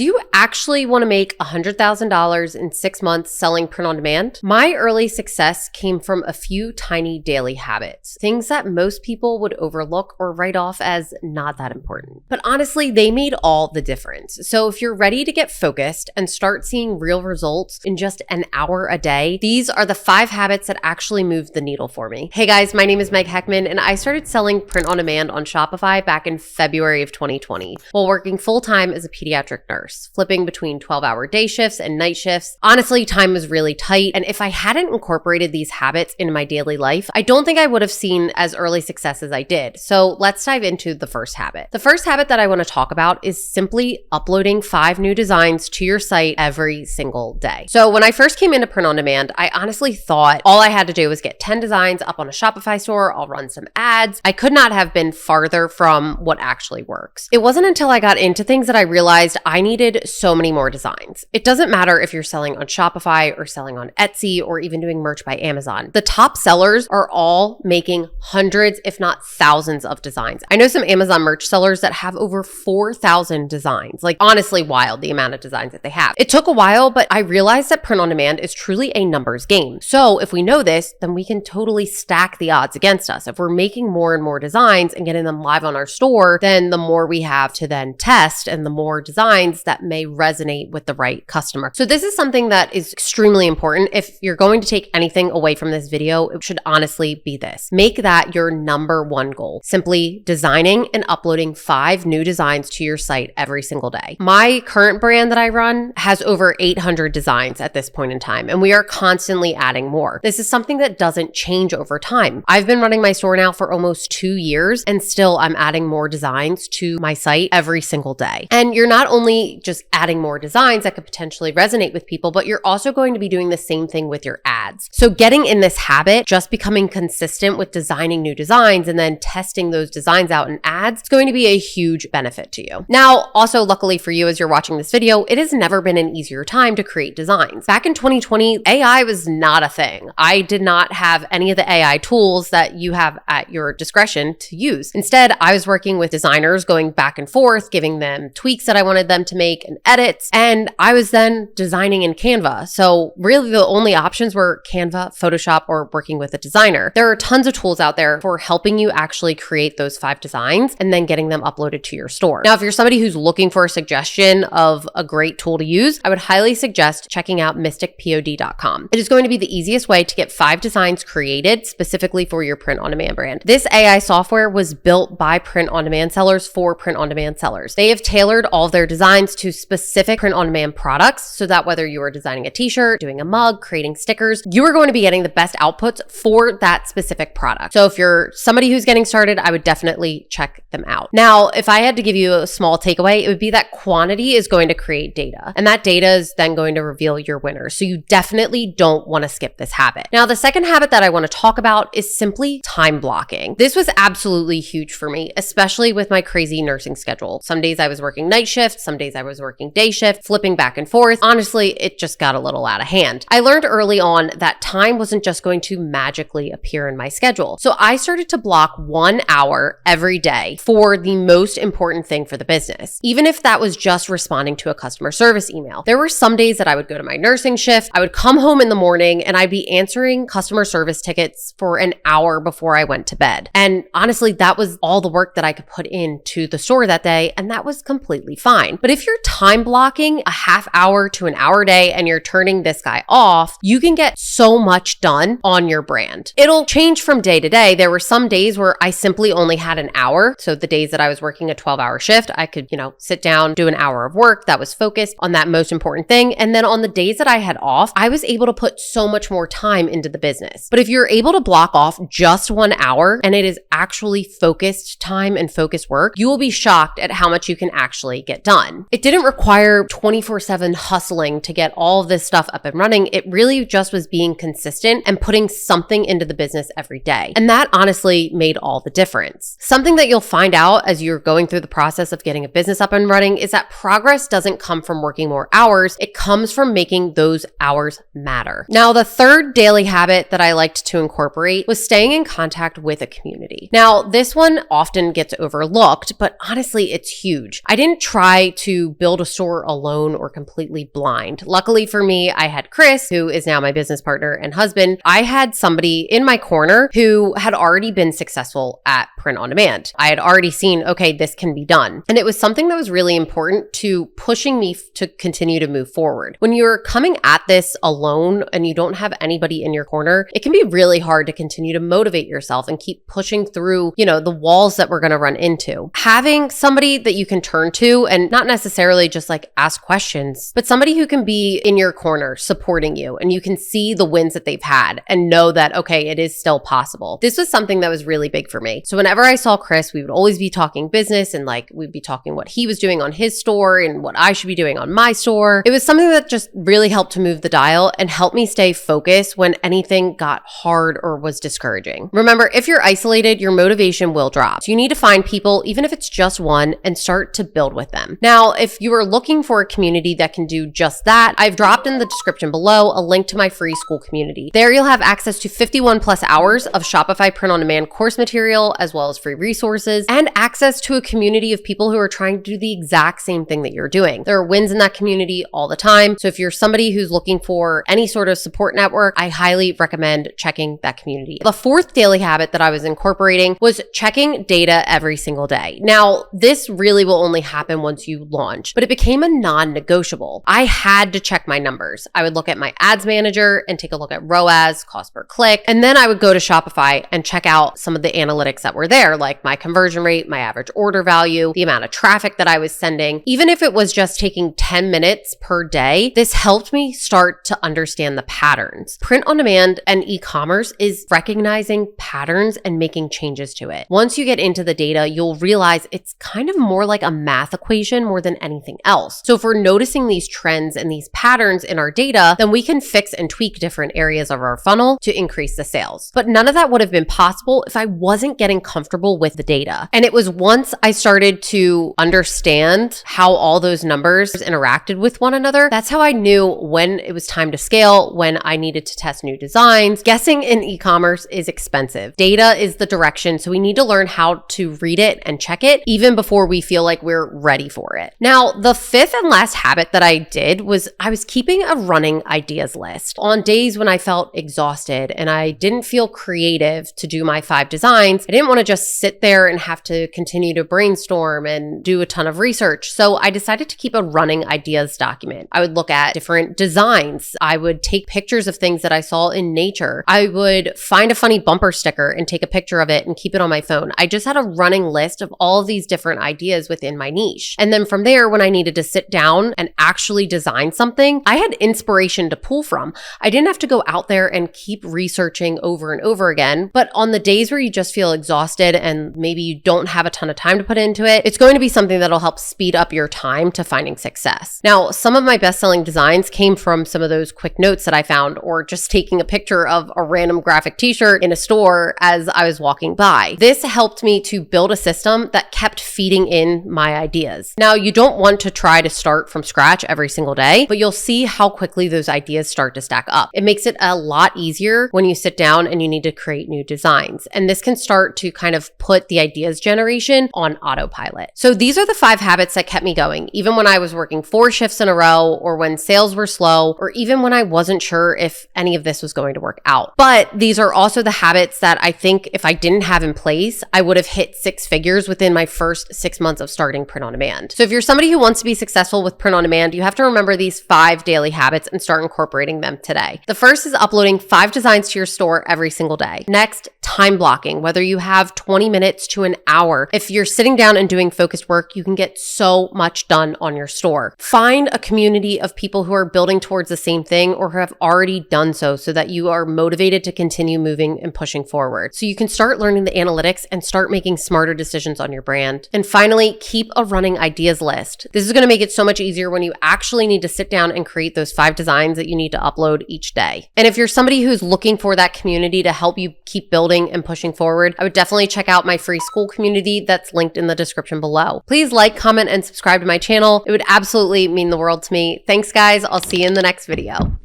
Do you actually want to make $100,000 in 6 months selling print on demand? My early success came from a few tiny daily habits, things that most people would overlook or write off as not that important. But honestly, they made all the difference. So if you're ready to get focused and start seeing real results in just an hour a day, these are the 5 habits that actually moved the needle for me. Hey guys, my name is Meg Heckman, and I started selling print on demand on Shopify back in February of 2020 while working full-time as a pediatric nurse, flipping between 12-hour day shifts and night shifts. Honestly, time was really tight, and if I hadn't incorporated these habits into my daily life, I don't think I would have seen as early success as I did. So let's dive into the first habit. The first habit that I want to talk about is simply uploading 5 new designs to your site every single day. So when I first came into print on demand, I honestly thought all I had to do was get 10 designs up on a Shopify store, I'll run some ads. I could not have been farther from what actually works. It wasn't until I got into things that I realized I needed so many more designs. It doesn't matter if you're selling on Shopify or selling on Etsy or even doing merch by Amazon. The top sellers are all making hundreds, if not thousands of designs. I know some Amazon merch sellers that have over 4,000 designs. Like honestly wild the amount of designs that they have. It took a while, but I realized that print on demand is truly a numbers game. So if we know this, then we can totally stack the odds against us. If we're making more and more designs and getting them live on our store, then the more we have to then test and the more designs that may resonate with the right customer. So this is something that is extremely important. If you're going to take anything away from this video, it should honestly be this. Make that your number one goal. Simply designing and uploading 5 new designs to your site every single day. My current brand that I run has over 800 designs at this point in time, and we are constantly adding more. This is something that doesn't change over time. I've been running my store now for almost 2 years, and still I'm adding more designs to my site every single day. And you're not only just adding more designs that could potentially resonate with people, but you're also going to be doing the same thing with your ads. So getting in this habit, just becoming consistent with designing new designs and then testing those designs out in ads, it's going to be a huge benefit to you. Now, also luckily for you as you're watching this video, it has never been an easier time to create designs. Back in 2020, AI was not a thing. I did not have any of the AI tools that you have at your discretion to use. Instead, I was working with designers, going back and forth, giving them tweaks that I wanted them to make and edits. And I was then designing in Canva. So really the only options were Canva, Photoshop, or working with a designer. There are tons of tools out there for helping you actually create those 5 designs and then getting them uploaded to your store. Now, if you're somebody who's looking for a suggestion of a great tool to use, I would highly suggest checking out mysticpod.com. It is going to be the easiest way to get 5 designs created specifically for your print on demand brand. This AI software was built by print on demand sellers for print on demand sellers. They have tailored all of their designs to specific print on demand products so that whether you are designing a t-shirt, doing a mug, creating stickers, you are going to be getting the best outputs for that specific product. So if you're somebody who's getting started, I would definitely check them out. Now, if I had to give you a small takeaway, it would be that quantity is going to create data, and that data is then going to reveal your winners. So you definitely don't want to skip this habit. Now, the second habit that I want to talk about is simply time blocking. This was absolutely huge for me, especially with my crazy nursing schedule. Some days I was working night shift, some days I was working day shift, flipping back and forth. Honestly, it just got a little out of hand. I learned early on that time wasn't just going to magically appear in my schedule. So I started to block 1 hour every day for the most important thing for the business. Even if that was just responding to a customer service email. There were some days that I would go to my nursing shift, I would come home in the morning and I'd be answering customer service tickets for an hour before I went to bed. And honestly, that was all the work that I could put into the store that day, and that was completely fine. But if you're time blocking a half hour to an hour a day and you're turning this guy off, you can get so much done on your brand. It'll change from day to day. There were some days where I simply only had an hour. So the days that I was working a 12-hour shift, I could, sit down, do an hour of work that was focused on that most important thing. And then on the days that I had off, I was able to put so much more time into the business. But if you're able to block off just 1 hour and it is actually focused time and focused work, you will be shocked at how much you can actually get done. It didn't require 24/7 hustling to get all of this stuff up and running. It really just was being consistent and putting something into the business every day. And that honestly made all the difference. Something that you'll find out as you're going through the process of getting a business up and running is that progress doesn't come from working more hours. It comes from making those hours matter. Now, the third daily habit that I liked to incorporate was staying in contact with a community. Now, this one often gets overlooked, but honestly, it's huge. I didn't try to to build a store alone or completely blind. Luckily for me, I had Chris, who is now my business partner and husband. I had somebody in my corner who had already been successful at print on demand. I had already seen, okay, this can be done. And it was something that was really important to pushing me to continue to move forward. When you're coming at this alone and you don't have anybody in your corner, it can be really hard to continue to motivate yourself and keep pushing through, the walls that we're going to run into. Having somebody that you can turn to and not necessarily just like ask questions, but somebody who can be in your corner supporting you and you can see the wins that they've had and know that, okay, it is still possible. This was something that was really big for me. So whenever I saw Chris, we would always be talking business and like we'd be talking what he was doing on his store and what I should be doing on my store. It was something that just really helped to move the dial and help me stay focused when anything got hard or was discouraging. Remember, if you're isolated, your motivation will drop. So you need to find people, even if it's just one, and start to build with them. Now, if you are looking for a community that can do just that, I've dropped in the description below a link to my free school community. There you'll have access to 51 plus hours of Shopify print on demand course material, as well as free resources, and access to a community of people who are trying to do the exact same thing that you're doing. There are wins in that community all the time. So if you're somebody who's looking for any sort of support network, I highly recommend checking that community. The fourth daily habit that I was incorporating was checking data every single day. Now, this really will only happen once you launch, but it became a non-negotiable. I had to check my numbers. I would look at my ads manager and take a look at ROAS, cost per click, and then I would go to Shopify and check out some of the analytics that were there, like my conversion rate, my average order value, the amount of traffic that I was sending. Even if it was just taking 10 minutes per day, this helped me start to understand the patterns. Print on demand and e-commerce is recognizing patterns and making changes to it. Once you get into the data, you'll realize it's kind of more like a math equation more than anything else. So if we're noticing these trends and these patterns in our data, then we can fix and tweak different areas of our funnel to increase the sales. But none of that would have been possible if I wasn't getting comfortable with the data. And it was once I started to understand how all those numbers interacted with one another, that's how I knew when it was time to scale, when I needed to test new designs. Guessing in e-commerce is expensive. Data is the direction, so we need to learn how to read it and check it even before we feel like we're ready for it. Now, the fifth and last habit that I did was I was keeping a running ideas list. On days when I felt exhausted and I didn't feel creative to do my 5 designs, I didn't want to just sit there and have to continue to brainstorm and do a ton of research. So I decided to keep a running ideas document. I would look at different designs. I would take pictures of things that I saw in nature. I would find a funny bumper sticker and take a picture of it and keep it on my phone. I just had a running list of all of these different ideas within my niche. And then from there, when I needed to sit down and actually design something, I had inspiration to pull from. I didn't have to go out there and keep researching over and over again. But on the days where you just feel exhausted and maybe you don't have a ton of time to put into it, it's going to be something that'll help speed up your time to finding success. Now, some of my best-selling designs came from some of those quick notes that I found, or just taking a picture of a random graphic t-shirt in a store as I was walking by. This helped me to build a system that kept feeding in my ideas. Now, you don't want to try to start from scratch every single day, but you'll see how quickly those ideas start to stack up. It makes it a lot easier when you sit down and you need to create new designs. And this can start to kind of put the ideas generation on autopilot. So these are the 5 habits that kept me going, even when I was working 4 shifts in a row, or when sales were slow, or even when I wasn't sure if any of this was going to work out. But these are also the habits that I think if I didn't have in place, I would have hit 6 figures within my first 6 months of starting print on demand. So if you're somebody who wants to be successful with print on demand, you have to remember these 5 daily habits and start incorporating them today. The first is uploading 5 designs to your store every single day. Next, time blocking, whether you have 20 minutes to an hour. If you're sitting down and doing focused work, you can get so much done on your store. Find a community of people who are building towards the same thing or who have already done so that you are motivated to continue moving and pushing forward. So you can start learning the analytics and start making smarter decisions on your brand. And finally, keep a running ideas list. This is going to make it so much easier when you actually need to sit down and create those 5 designs that you need to upload each day. And if you're somebody who's looking for that community to help you keep building and pushing forward, I would definitely check out my free school community that's linked in the description below. Please like, comment, and subscribe to my channel. It would absolutely mean the world to me. Thanks, guys. I'll see you in the next video.